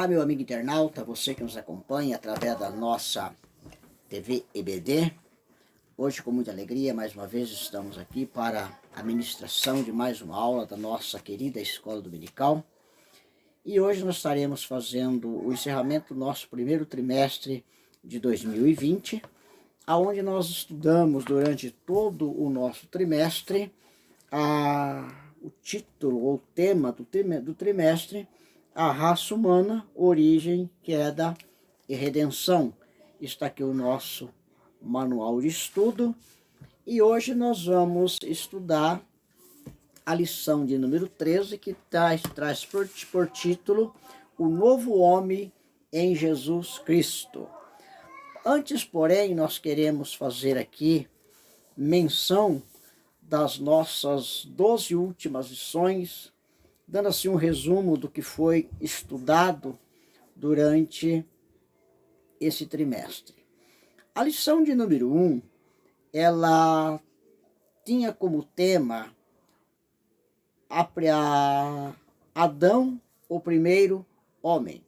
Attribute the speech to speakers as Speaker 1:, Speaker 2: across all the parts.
Speaker 1: Olá, meu amigo internauta, você que nos acompanha através da nossa TV EBD. Hoje, com muita alegria, mais uma vez estamos aqui para a ministração de mais uma aula da nossa querida Escola Dominical. E hoje nós estaremos fazendo o encerramento do nosso primeiro trimestre de 2020, onde nós estudamos durante todo o nosso trimestre o título ou tema do trimestre, a raça humana, origem, queda e redenção. Está aqui o nosso manual de estudo e hoje nós vamos estudar a lição de número 13, que traz por título o novo homem em Jesus Cristo. Antes, porém, nós queremos fazer aqui menção das nossas 12 últimas lições, dando assim um resumo do que foi estudado durante esse trimestre. A lição de número 1, ela tinha como tema Adão, o primeiro homem.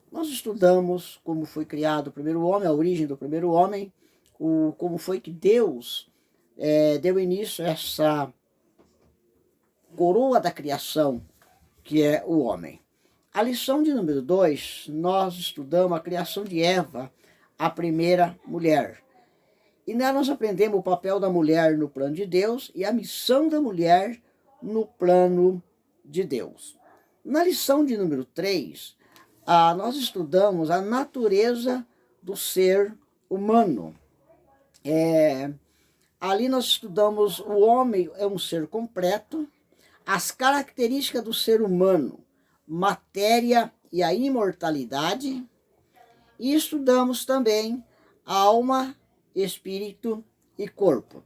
Speaker 1: Nós estudamos como foi criado o primeiro homem, a origem do primeiro homem, como foi que Deus deu início a essa coroa da criação, que é o homem. A lição de número 2, nós estudamos a criação de Eva, a primeira mulher. E nela nós aprendemos o papel da mulher no plano de Deus e a missão da mulher no plano de Deus. Na lição de número 3, nós estudamos a natureza do ser humano. Ali nós estudamos o homem é um ser completo, as características do ser humano, matéria e a imortalidade, e estudamos também alma, espírito e corpo.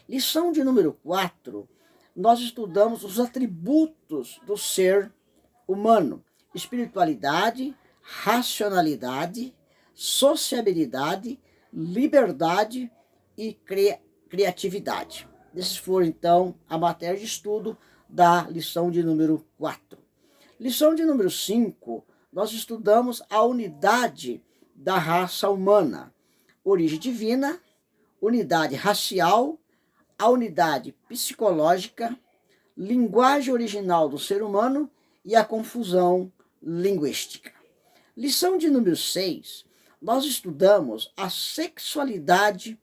Speaker 1: Lição de número 4, nós estudamos os atributos do ser humano, espiritualidade, racionalidade, sociabilidade, liberdade e criatividade. Esses foram, então, a matéria de estudo da lição de número 4. Lição de número 5, nós estudamos a unidade da raça humana, origem divina, unidade racial, a unidade psicológica, linguagem original do ser humano e a confusão linguística. Lição de número 6, nós estudamos a sexualidade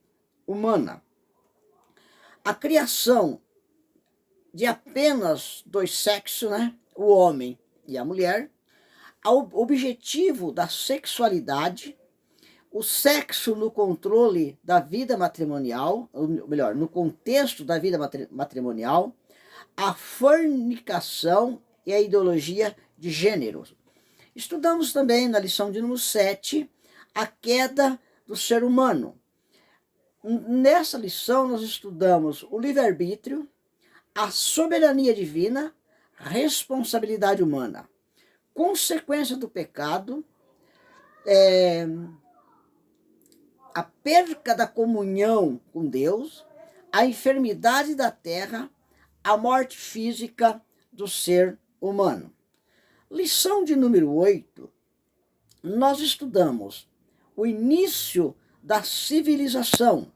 Speaker 1: humana. A criação de apenas dois sexos, o homem e a mulher, o objetivo da sexualidade, o sexo no controle da vida matrimonial, ou melhor, no contexto da vida matrimonial, a fornicação e a ideologia de gênero. Estudamos também na lição de número 7 a queda do ser humano. Nessa lição nós estudamos o livre-arbítrio, a soberania divina, responsabilidade humana, consequência do pecado, a perca da comunhão com Deus, a enfermidade da terra, a morte física do ser humano. Lição de número 8, nós estudamos o início da civilização.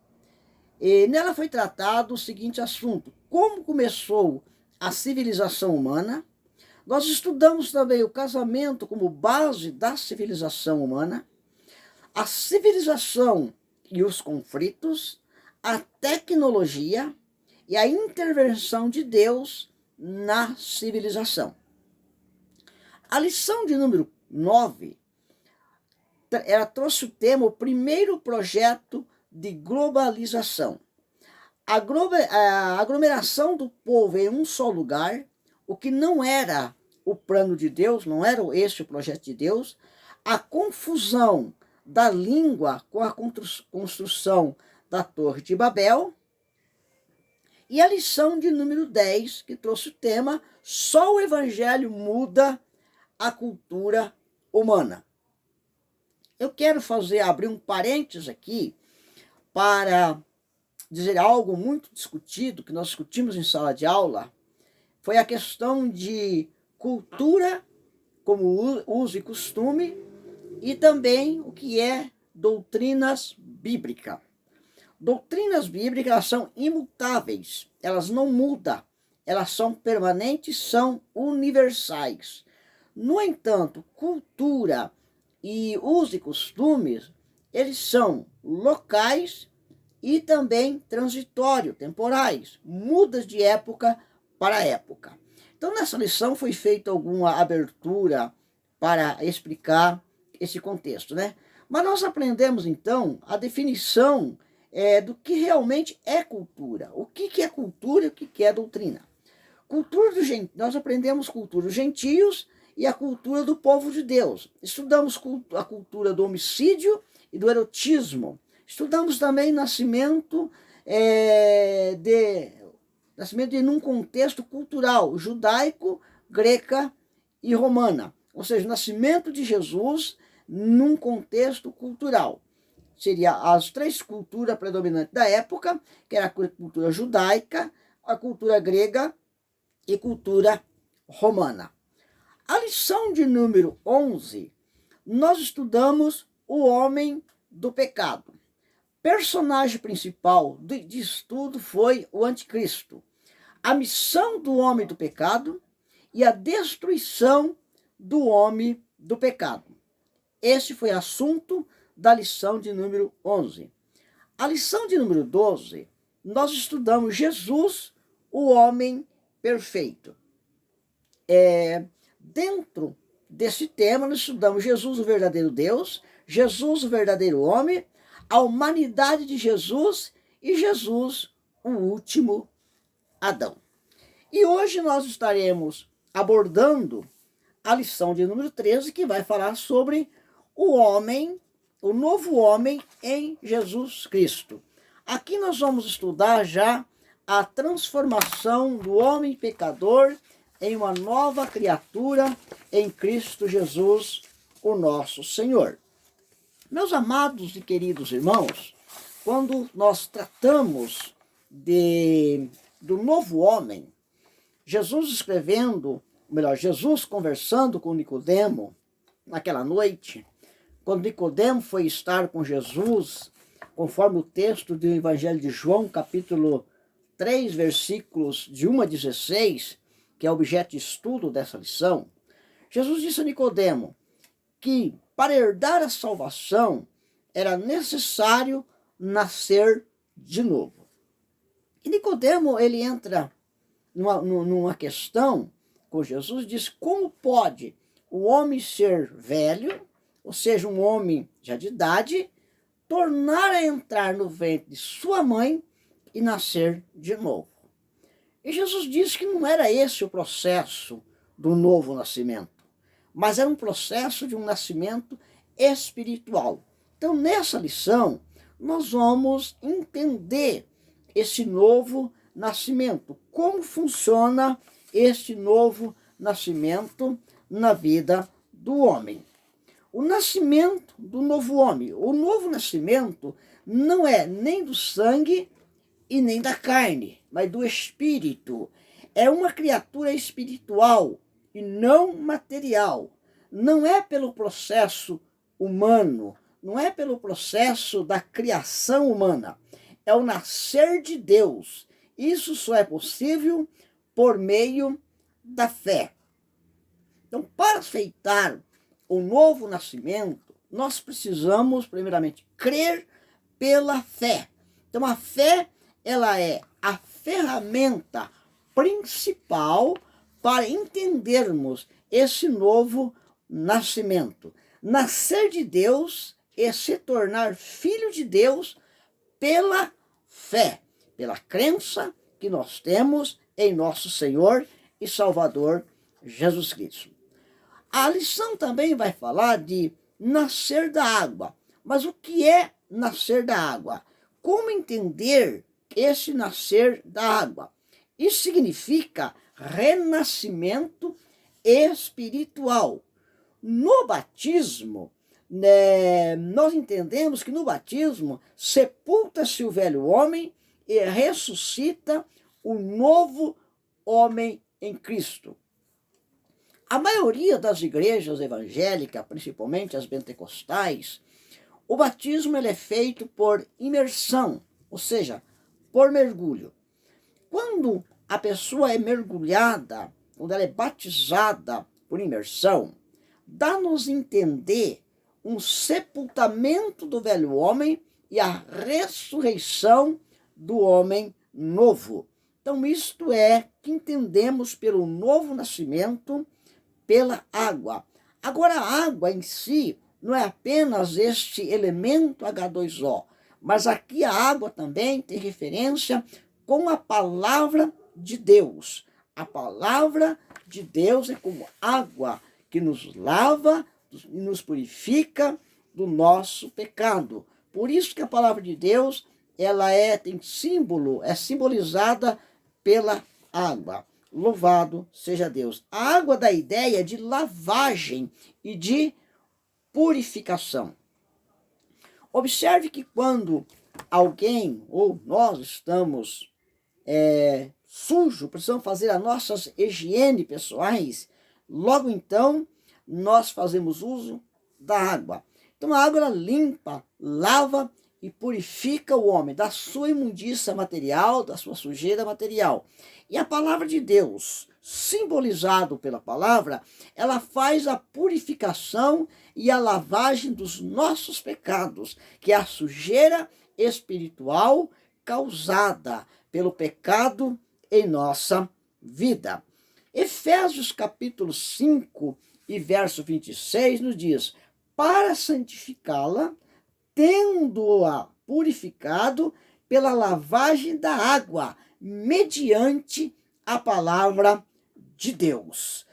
Speaker 1: E nela foi tratado o seguinte assunto: como começou a civilização humana. Nós estudamos também o casamento como base da civilização humana, a civilização e os conflitos, a tecnologia e a intervenção de Deus na civilização. A lição de número 9, ela trouxe o tema o primeiro projeto de globalização. A aglomeração do povo em um só lugar, o que não era o plano de Deus, não era esse o projeto de Deus, a confusão da língua com a construção da Torre de Babel, e a lição de número 10, que trouxe o tema só o Evangelho muda a cultura humana. Eu quero abrir um parênteses aqui para dizer algo muito discutido, que nós discutimos em sala de aula, foi a questão de cultura como uso e costume, e também o que é doutrinas bíblicas. Doutrinas bíblicas, elas são imutáveis, elas não mudam, elas são permanentes, são universais. No entanto, cultura e usos e costumes, eles são locais e também transitórios, temporais, mudas de época para época. Então, nessa lição foi feita alguma abertura para explicar esse contexto, né? Mas nós aprendemos, então, a definição do que realmente é cultura. O que é cultura e o que é doutrina. Cultura do nós aprendemos cultura dos gentios e a cultura do povo de Deus. Estudamos a cultura do homicídio e do erotismo. Estudamos também nascimento num contexto cultural, judaico, greca e romana. Ou seja, o nascimento de Jesus num contexto cultural. Seria as três culturas predominantes da época, que era a cultura judaica, a cultura grega e cultura romana. A lição de número 11, nós estudamos o homem do pecado. Personagem principal de estudo foi o anticristo. A missão do homem do pecado e a destruição do homem do pecado. Esse foi assunto da lição de número 11. A lição de número 12, nós estudamos Jesus, o homem perfeito. Dentro desse tema, nós estudamos Jesus, o verdadeiro Deus, Jesus, o verdadeiro homem, a humanidade de Jesus e Jesus, o último Adão. E hoje nós estaremos abordando a lição de número 13, que vai falar sobre o homem, o novo homem em Jesus Cristo. Aqui nós vamos estudar já a transformação do homem pecador em uma nova criatura em Cristo Jesus, o nosso Senhor. Meus amados e queridos irmãos, quando nós tratamos do novo homem, Jesus conversando com Nicodemo naquela noite, quando Nicodemo foi estar com Jesus, conforme o texto do Evangelho de João, capítulo 3, versículos de 1 a 16, que é objeto de estudo dessa lição, Jesus disse a Nicodemo que para herdar a salvação era necessário nascer de novo. E Nicodemo, ele entra numa questão com Jesus, diz: como pode o homem ser velho, ou seja, um homem já de idade, tornar a entrar no ventre de sua mãe e nascer de novo? E Jesus disse que não era esse o processo do novo nascimento, mas era um processo de um nascimento espiritual. Então, nessa lição, nós vamos entender esse novo nascimento, como funciona este novo nascimento na vida do homem. O nascimento do novo homem, o novo nascimento não é nem do sangue e nem da carne, mas do espírito. É uma criatura espiritual e não material. Não é pelo processo humano, não é pelo processo da criação humana. É o nascer de Deus. Isso só é possível por meio da fé. Então, para aceitar o novo nascimento, nós precisamos, primeiramente, crer pela fé. Então, a fé, ela é a ferramenta principal para entendermos esse novo nascimento. Nascer de Deus e se tornar filho de Deus pela fé, pela crença que nós temos em nosso Senhor e Salvador Jesus Cristo. A lição também vai falar de nascer da água. Mas o que é nascer da água? Como entender esse nascer da água? Isso significa renascimento espiritual. No batismo, nós entendemos que no batismo sepulta-se o velho homem e ressuscita o novo homem em Cristo. A maioria das igrejas evangélicas, principalmente as pentecostais, o batismo ele é feito por imersão, ou seja, por mergulho. Quando a pessoa é mergulhada, quando ela é batizada por imersão, dá-nos entender um sepultamento do velho homem e a ressurreição do homem novo. Então, isto é que entendemos pelo novo nascimento pela água. Agora, a água em si não é apenas este elemento H2O, mas aqui a água também tem referência com a palavra de Deus. A palavra de Deus é como água que nos lava e nos purifica do nosso pecado. Por isso que a palavra de Deus, ela tem símbolo, é simbolizada pela água. Louvado seja Deus. A água dá ideia de lavagem e de purificação. Observe que quando alguém ou nós estamos sujo, precisamos fazer as nossas higiene pessoais, logo então nós fazemos uso da água. Então a água ela limpa, lava e purifica o homem da sua imundícia material, da sua sujeira material. E a palavra de Deus, simbolizado pela palavra, ela faz a purificação e a lavagem dos nossos pecados, que é a sujeira espiritual causada pelo pecado em nossa vida. Efésios capítulo 5 e verso 26 nos diz: para santificá-la, tendo-a purificado pela lavagem da água, mediante a palavra de Deus.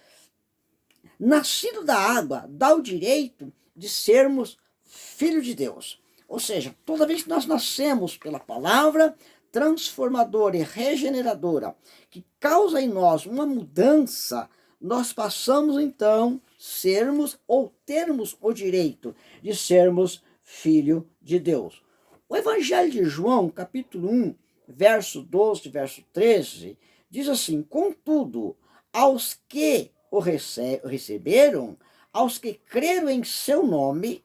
Speaker 1: Nascido da água dá o direito de sermos filhos de Deus. Ou seja, toda vez que nós nascemos pela palavra transformadora e regeneradora, que causa em nós uma mudança, nós passamos então sermos ou termos o direito de sermos filho de Deus. O Evangelho de João, capítulo 1, verso 12, verso 13, diz assim: contudo, aos que o receberam, aos que creram em seu nome,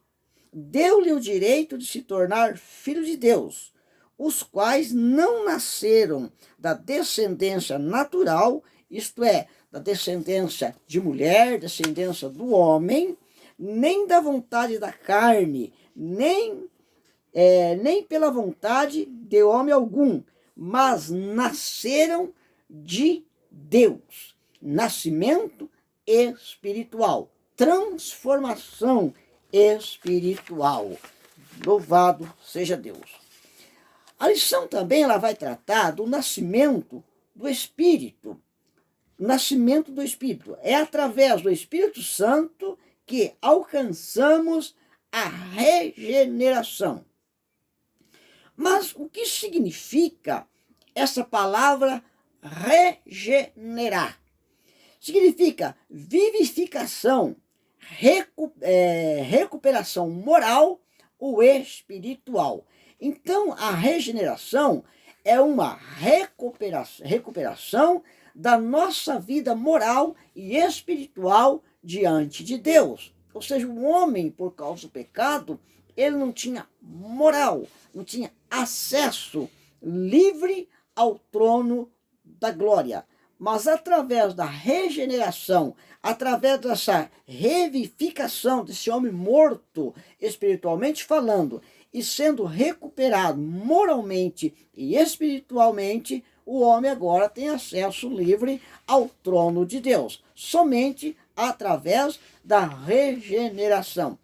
Speaker 1: deu-lhe o direito de se tornar filho de Deus, os quais não nasceram da descendência natural, isto é, da descendência de mulher, descendência do homem, nem da vontade da carne, nem pela vontade de homem algum, mas nasceram de Deus. Nascimento espiritual, transformação espiritual. Louvado seja Deus. A lição também ela vai tratar do nascimento do Espírito. O nascimento do Espírito é através do Espírito Santo que alcançamos a regeneração. Mas o que significa essa palavra regenerar? Significa vivificação, recuperação moral ou espiritual. Então, a regeneração é uma recuperação da nossa vida moral e espiritual diante de Deus. Ou seja, o homem, por causa do pecado, ele não tinha moral, não tinha acesso livre ao trono da glória. Mas através da regeneração, através dessa revivificação desse homem morto, espiritualmente falando, e sendo recuperado moralmente e espiritualmente, o homem agora tem acesso livre ao trono de Deus, somente através da regeneração.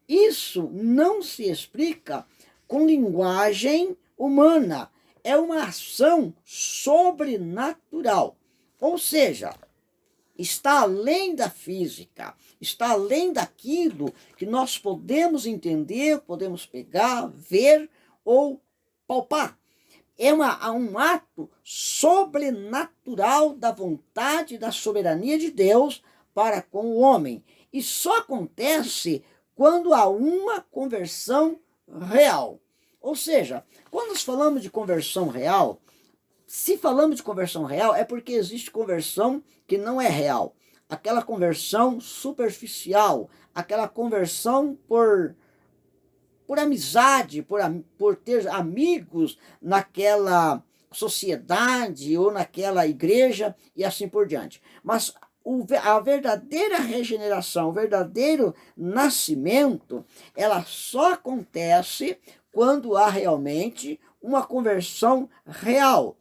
Speaker 1: Isso não se explica com linguagem humana, é uma ação sobrenatural. Ou seja, está além da física, está além daquilo que nós podemos entender, podemos pegar, ver ou palpar. É um ato sobrenatural da vontade e da soberania de Deus para com o homem. E só acontece quando há uma conversão real. Ou seja, quando nós falamos de conversão real, se falamos de conversão real, é porque existe conversão que não é real. aquela conversão superficial, aquela conversão por amizade, por ter amigos naquela sociedade ou naquela igreja e assim por diante. Mas a verdadeira regeneração, o verdadeiro nascimento, ela só acontece quando há realmente uma conversão real.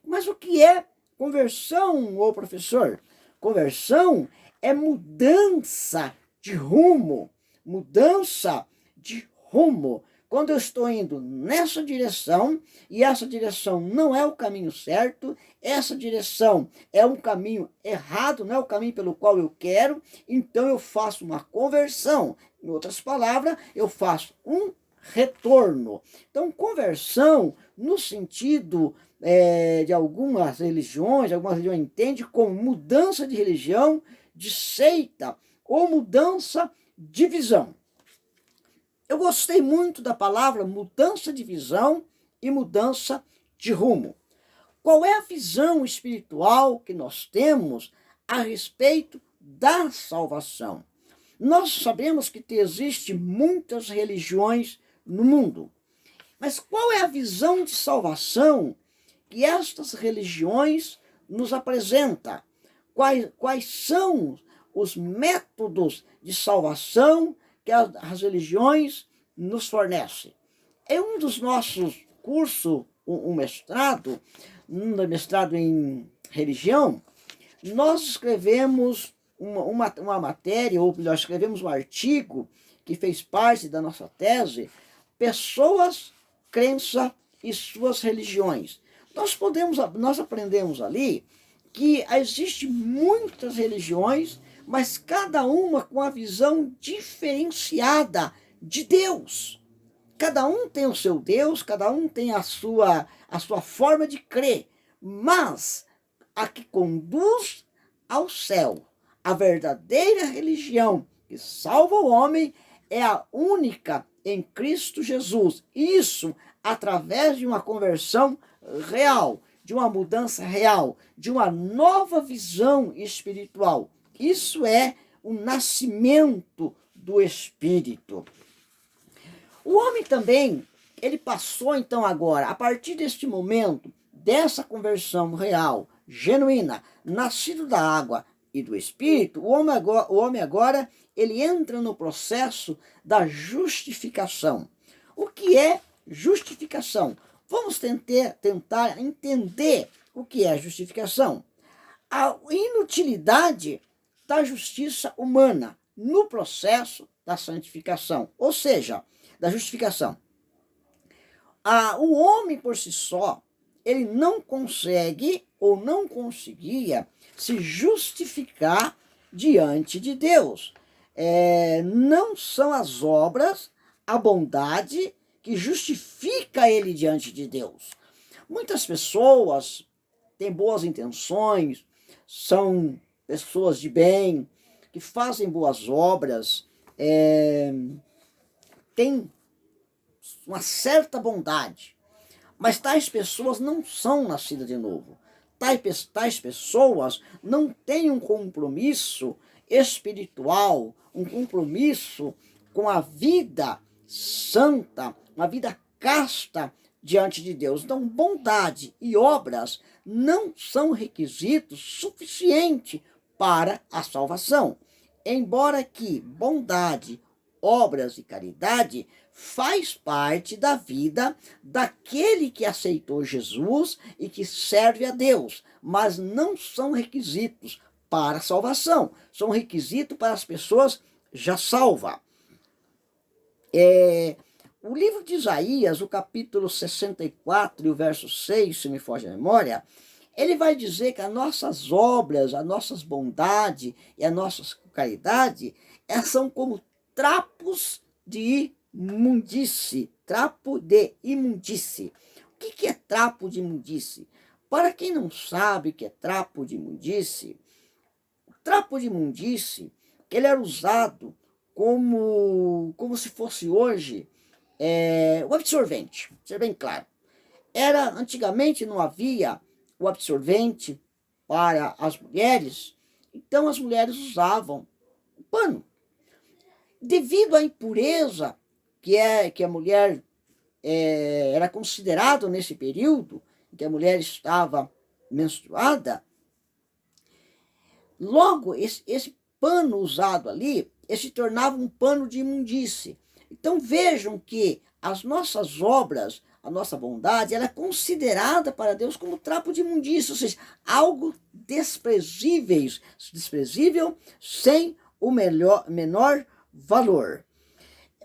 Speaker 1: Mas o que é conversão, ô professor? Conversão é mudança de rumo, mudança de rumo. Quando eu estou indo nessa direção e essa direção não é o caminho certo, essa direção é um caminho errado, não é o caminho pelo qual eu quero, então eu faço uma conversão. Em outras palavras, eu faço um retorno. Então, conversão, no sentido de algumas religiões entendem como mudança de religião, de seita ou mudança de visão. Eu gostei muito da palavra mudança de visão e mudança de rumo. Qual é a visão espiritual que nós temos a respeito da salvação? Nós sabemos que existem muitas religiões no mundo, mas qual é a visão de salvação que estas religiões nos apresentam? Quais são os métodos de salvação que as religiões nos fornecem? Em um dos nossos cursos, um mestrado em religião, nós escrevemos uma matéria, ou melhor, escrevemos um artigo que fez parte da nossa tese, Pessoas, Crença e Suas Religiões. Nós aprendemos ali que existem muitas religiões, mas cada uma com a visão diferenciada de Deus. Cada um tem o seu Deus, cada um tem a sua forma de crer, mas a que conduz ao céu, a verdadeira religião que salva o homem, é a única em Cristo Jesus. Isso através de uma conversão real, de uma mudança real, de uma nova visão espiritual. Isso é o nascimento do Espírito. O homem também, ele passou então agora, a partir deste momento, dessa conversão real, genuína, nascido da água e do Espírito, o homem agora ele entra no processo da justificação. O que é justificação? Vamos tentar entender o que é justificação. A inutilidade da justiça humana no processo da santificação, ou seja, da justificação. O homem por si só, ele não consegue ou não conseguia se justificar diante de Deus. Não são as obras, a bondade que justifica ele diante de Deus. Muitas pessoas têm boas intenções, são pessoas de bem, que fazem boas obras, têm uma certa bondade, mas tais pessoas não são nascidas de novo. Tais pessoas não têm um compromisso espiritual, um compromisso com a vida santa, uma vida casta diante de Deus. Então, bondade e obras não são requisitos suficientes para a salvação. Embora que bondade, obras e caridade faz parte da vida daquele que aceitou Jesus e que serve a Deus, mas não são requisitos para a salvação, são requisitos para as pessoas já salvas. O livro de Isaías, o capítulo 64 e o verso 6, se me foge a memória, ele vai dizer que as nossas obras, as nossas bondades e as nossas caridade, são como trapos de imundície. Trapo de imundície. O que é trapo de imundície? Para quem não sabe o que é trapo de imundície, o trapo de imundície, ele era usado como se fosse hoje o absorvente, ser bem claro. Antigamente não havia o absorvente para as mulheres, Então as mulheres usavam o pano. Devido à impureza que a mulher era considerado nesse período, em que a mulher estava menstruada, logo esse pano usado ali, se tornava um pano de imundície. Então vejam que as nossas obras, a nossa bondade, ela é considerada para Deus como trapo de imundície, ou seja, algo desprezível sem o menor valor.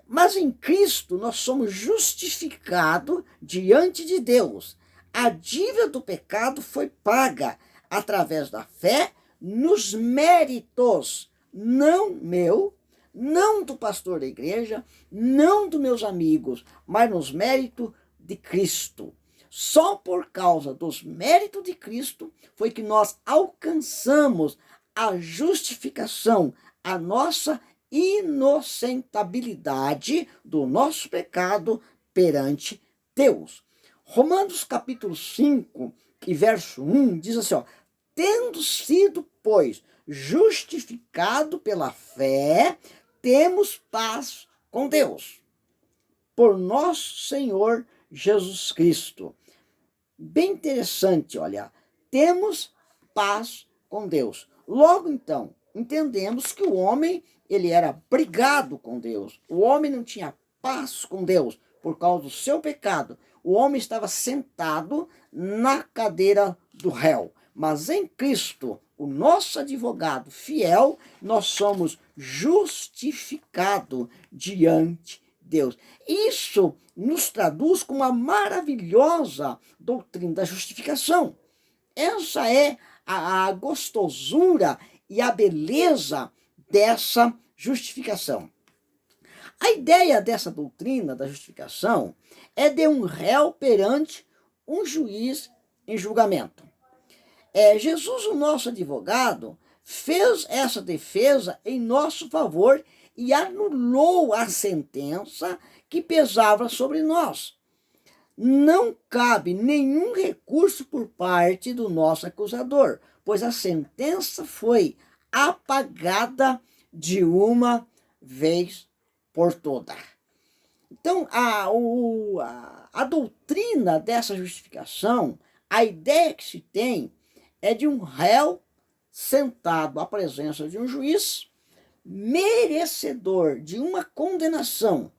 Speaker 1: Mas em Cristo nós somos justificados diante de Deus. A dívida do pecado foi paga através da fé nos méritos, não meu, não do pastor da igreja, não dos meus amigos, mas nos méritos de Cristo. Só por causa dos méritos de Cristo foi que nós alcançamos a justificação, a nossa inocentabilidade do nosso pecado perante Deus. Romanos capítulo 5 e verso 1 diz assim, tendo sido, pois, justificado pela fé, temos paz com Deus, por nosso Senhor Jesus Cristo. Bem interessante, olha, temos paz com Deus. Logo então, entendemos que o homem, ele era brigado com Deus. O homem não tinha paz com Deus por causa do seu pecado. O homem estava sentado na cadeira do réu. Mas em Cristo, o nosso advogado fiel, nós somos justificados diante de Deus. Isso nos traduz com uma maravilhosa doutrina da justificação. Essa é a gostosura e a beleza dessa justificação. A ideia dessa doutrina da justificação é de um réu perante um juiz em julgamento. Jesus, o nosso advogado, fez essa defesa em nosso favor e anulou a sentença que pesava sobre nós. Não cabe nenhum recurso por parte do nosso acusador, pois a sentença foi apagada de uma vez por toda. Então, a doutrina dessa justificação, a ideia que se tem é de um réu sentado à presença de um juiz, merecedor de uma condenação,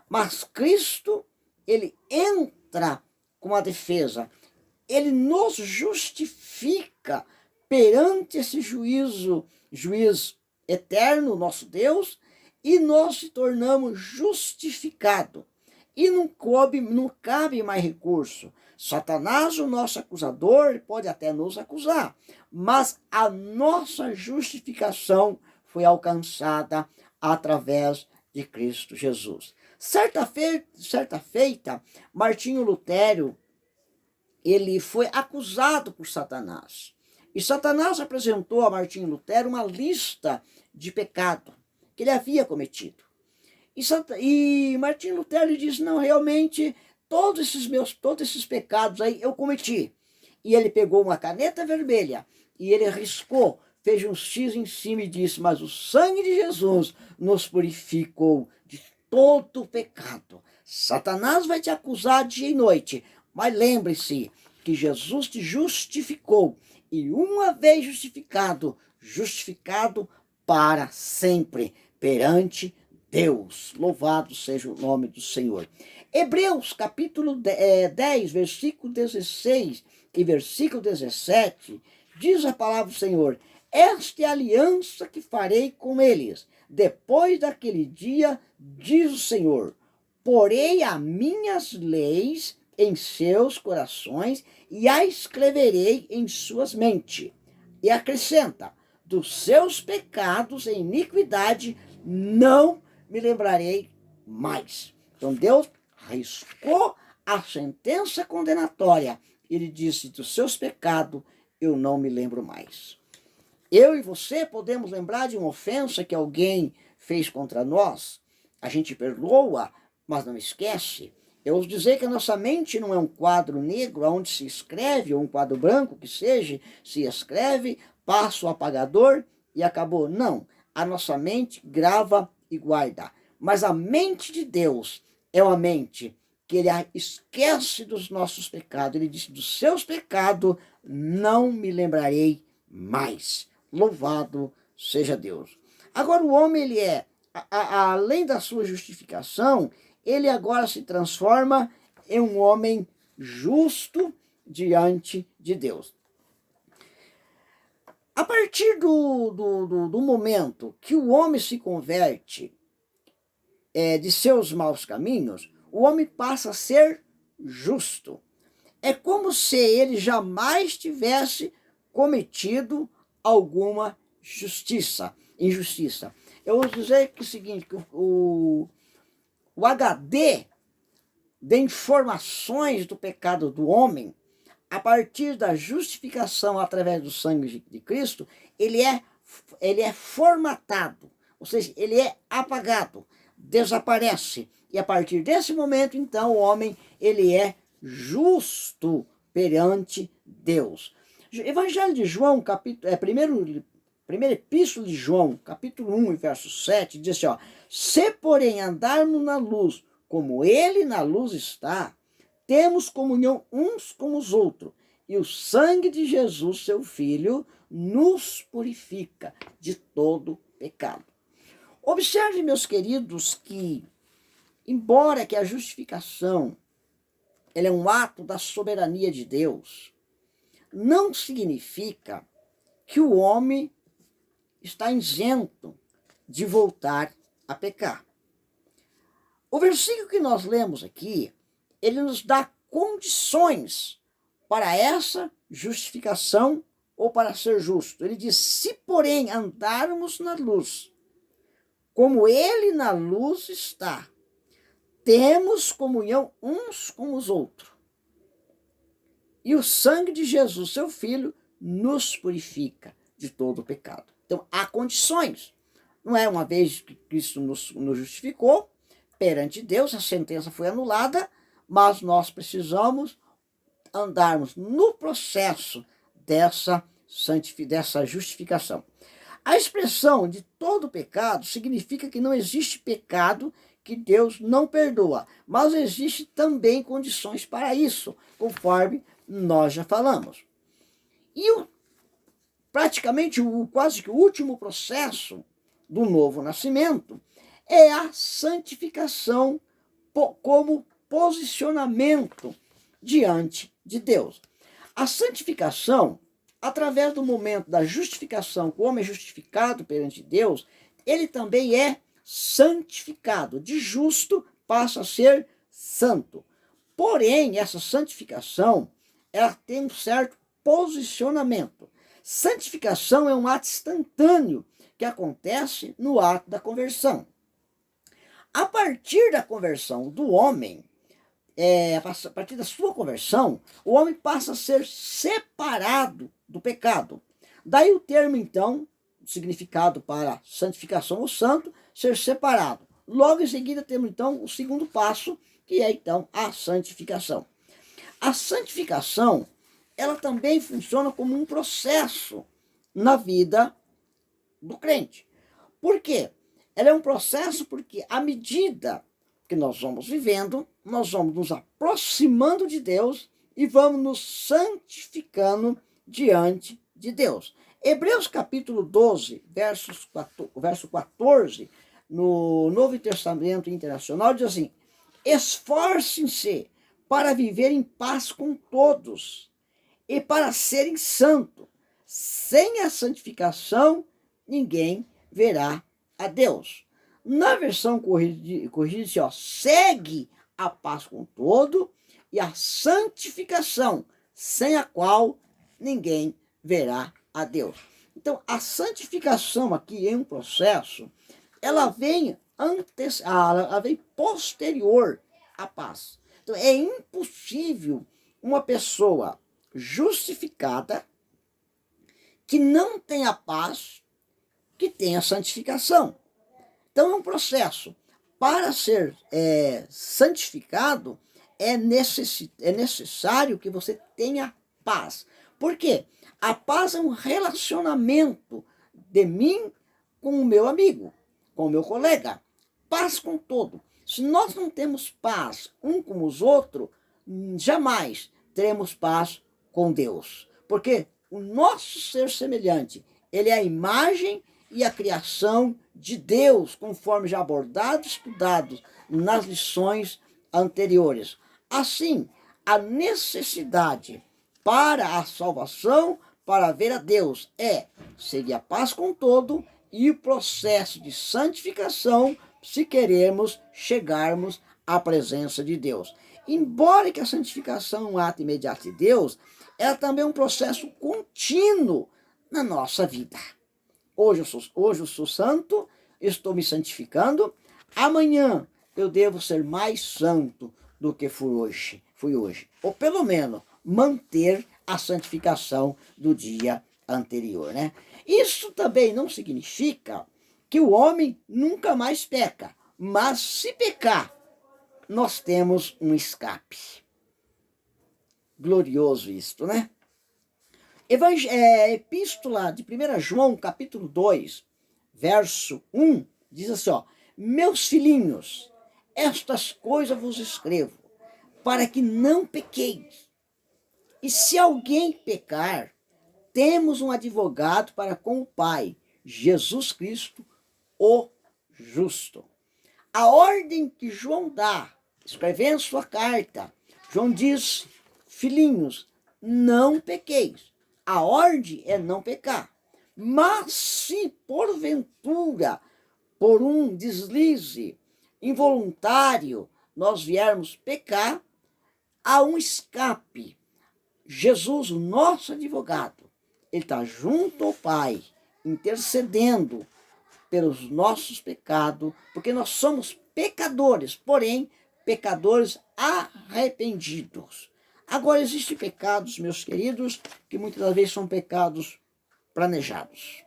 Speaker 1: mas Cristo, ele entra com a defesa, ele nos justifica perante esse juiz eterno, nosso Deus, e nós se tornamos justificados. E não cabe mais recurso. Satanás, o nosso acusador, pode até nos acusar, mas a nossa justificação foi alcançada através de Cristo Jesus. Certa feita, Martinho Lutero, ele foi acusado por Satanás. E Satanás apresentou a Martinho Lutero uma lista de pecado que ele havia cometido. E Martinho Lutero disse, não, realmente, todos esses pecados aí eu cometi. E ele pegou uma caneta vermelha e ele riscou, fez um X em cima e disse, mas o sangue de Jesus nos purificou de todo o pecado. Satanás vai te acusar dia e noite, mas lembre-se que Jesus te justificou. E uma vez justificado para sempre perante Deus. Louvado seja o nome do Senhor. Hebreus capítulo 10, versículo 16 e versículo 17, diz a palavra do Senhor, esta é a aliança que farei com eles, depois daquele dia, diz o Senhor, porei as minhas leis em seus corações e a escreverei em suas mentes. E acrescenta, dos seus pecados e iniquidade não me lembrarei mais. Então Deus riscou a sentença condenatória. Ele disse, dos seus pecados eu não me lembro mais. Eu e você podemos lembrar de uma ofensa que alguém fez contra nós. A gente perdoa, mas não esquece. Eu ouso dizer que a nossa mente não é um quadro negro onde se escreve, ou um quadro branco que seja, se escreve passa o apagador e acabou. Não, a nossa mente grava e guarda. Mas a mente de Deus é uma mente que ele esquece dos nossos pecados. Ele disse, dos seus pecados não me lembrarei mais. Louvado seja Deus. Agora o homem, ele é, além da sua justificação, ele agora se transforma em um homem justo diante de Deus. A partir do momento que o homem se converte de seus maus caminhos, o homem passa a ser justo. É como se ele jamais tivesse cometido alguma injustiça. Eu vou dizer que é o seguinte, que o HD de informações do pecado do homem, a partir da justificação através do sangue de Cristo, ele é formatado, ou seja, ele é apagado, desaparece. E a partir desse momento, então, o homem, ele é justo perante Deus. Evangelho de João, primeira epístola de João, capítulo 1, verso 7, diz assim, ó, se porém andarmos na luz, como ele na luz está, temos comunhão uns com os outros, e o sangue de Jesus, seu Filho, nos purifica de todo pecado. Observe, meus queridos, que, embora que a justificação ela é um ato da soberania de Deus, não significa que o homem está isento de voltar a pecar. O versículo que nós lemos aqui, ele nos dá condições para essa justificação ou para ser justo. Ele diz, se porém andarmos na luz, como ele na luz está, temos comunhão uns com os outros. E o sangue de Jesus, seu Filho, nos purifica de todo o pecado. Então, há condições. Não é uma vez que Cristo nos justificou, perante Deus, a sentença foi anulada, mas nós precisamos andarmos no processo dessa justificação. A expressão de todo pecado significa que não existe pecado que Deus não perdoa, mas existe também condições para isso, conforme nós já falamos. E praticamente quase que o último processo do novo nascimento é a santificação como posicionamento diante de Deus. A santificação, através do momento da justificação, o homem é justificado perante Deus, ele também é santificado. De justo passa a ser santo. Porém, essa santificação, ela tem um certo posicionamento. Santificação é um ato instantâneo que acontece no ato da conversão. A partir da conversão do homem, a partir da sua conversão, o homem passa a ser separado do pecado. Daí o termo, então, significado para santificação ou santo, ser separado. Logo em seguida temos, então, o segundo passo, que é, então, a santificação. A santificação, ela também funciona como um processo na vida do crente. Por quê? Ela é um processo porque, à medida que nós vamos vivendo, nós vamos nos aproximando de Deus e vamos nos santificando diante de Deus. Hebreus capítulo 12, verso 14, no Novo Testamento Internacional, diz assim, esforcem-se para viver em paz com todos e para serem santos. Sem a santificação, ninguém verá a Deus. Na versão corrigida, ó, segue a paz com todo e a santificação, sem a qual ninguém verá a Deus. Então, a santificação aqui em um processo, ela vem posterior à paz. Então, é impossível uma pessoa justificada que não tenha paz, que tenha santificação. Então, é um processo. Para ser santificado, é necessário que você tenha paz. Por quê? A paz é um relacionamento de mim com o meu amigo, com o meu colega. Paz com todo. Se nós não temos paz um com os outros, jamais teremos paz com Deus. Porque o nosso ser semelhante, ele é a imagem e a criação de Deus, conforme já abordado e estudado nas lições anteriores. Assim, a necessidade para a salvação, para ver a Deus, seria a paz com todo e o processo de santificação, se queremos chegarmos à presença de Deus. Embora que a santificação é um ato imediato de Deus, ela também é um processo contínuo na nossa vida. Hoje eu sou santo, estou me santificando. Amanhã eu devo ser mais santo do que fui hoje. Ou pelo menos manter a santificação do dia anterior, né? Isso também não significa que o homem nunca mais peca. Mas se pecar, nós temos um escape. Glorioso isto, né? Epístola de 1 João, capítulo 2, verso 1, diz assim, ó: meus filhinhos, estas coisas vos escrevo, para que não pequeis. E se alguém pecar, temos um advogado para com o Pai, Jesus Cristo, o justo. A ordem que João dá, escrevendo sua carta, João diz, filhinhos, não pequeis. A ordem é não pecar. Mas se porventura, por um deslize involuntário, nós viermos pecar, há um escape. Jesus, o nosso advogado, ele está junto ao Pai, intercedendo pelos nossos pecados, porque nós somos pecadores, porém, pecadores arrependidos. Agora, existem pecados, meus queridos, que muitas das vezes são pecados planejados.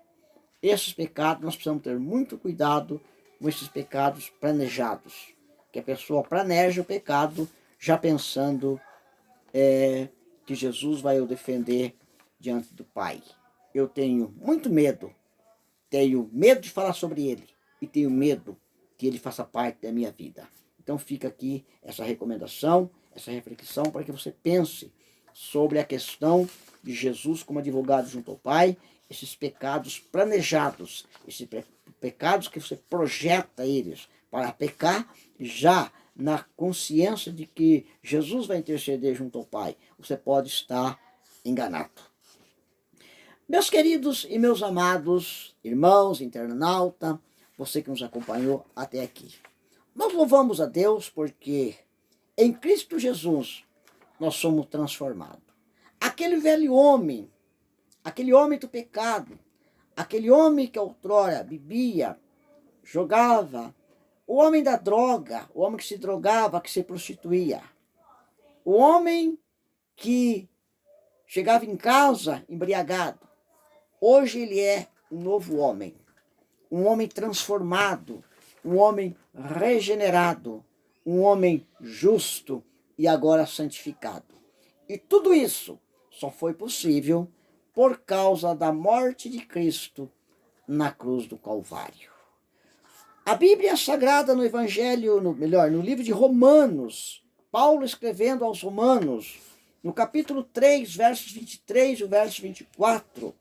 Speaker 1: Esses pecados, nós precisamos ter muito cuidado com esses pecados planejados, que a pessoa planeja o pecado já pensando que Jesus vai o defender diante do Pai. Eu tenho muito medo. Tenho medo de falar sobre ele e tenho medo que ele faça parte da minha vida. Então fica aqui essa recomendação, essa reflexão para que você pense sobre a questão de Jesus como advogado junto ao Pai, esses pecados planejados, esses pecados que você projeta eles para pecar já na consciência de que Jesus vai interceder junto ao Pai. Você pode estar enganado. Meus queridos e meus amados irmãos, internauta, você que nos acompanhou até aqui. Nós louvamos a Deus porque em Cristo Jesus nós somos transformados. Aquele velho homem, aquele homem do pecado, aquele homem que outrora bebia, jogava, o homem da droga, o homem que se drogava, que se prostituía, o homem que chegava em casa embriagado, hoje ele é um novo homem, um homem transformado, um homem regenerado, um homem justo e agora santificado. E tudo isso só foi possível por causa da morte de Cristo na cruz do Calvário. A Bíblia Sagrada no Evangelho, no livro de Romanos, Paulo escrevendo aos Romanos, no capítulo 3, versos 23 e o verso 24,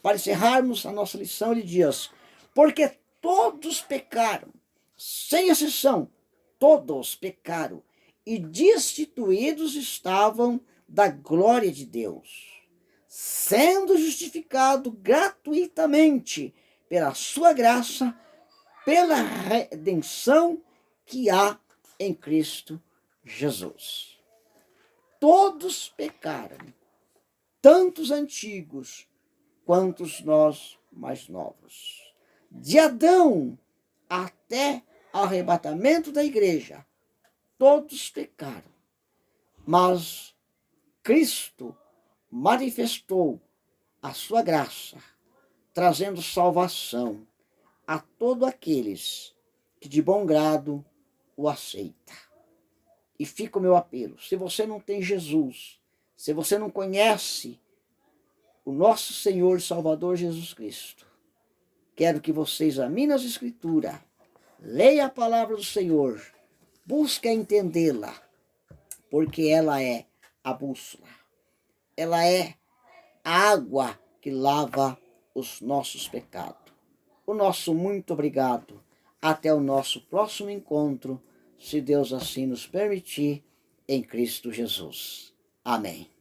Speaker 1: para encerrarmos a nossa lição, ele diz: porque todos pecaram, sem exceção, todos pecaram, e destituídos estavam da glória de Deus, sendo justificado gratuitamente pela sua graça, pela redenção que há em Cristo Jesus. Todos pecaram, tanto os antigos quanto nós mais novos. De Adão até o arrebatamento da igreja, todos pecaram. Mas Cristo manifestou a sua graça, trazendo salvação a todos aqueles que de bom grado o aceita. E fica o meu apelo: se você não tem Jesus, se você não conhece o nosso Senhor e Salvador Jesus Cristo. Quero que você examine as Escrituras, leia a palavra do Senhor, busque entendê-la, porque ela é a bússola. Ela é a água que lava os nossos pecados. O nosso muito obrigado. Até o nosso próximo encontro, se Deus assim nos permitir, em Cristo Jesus. Amém.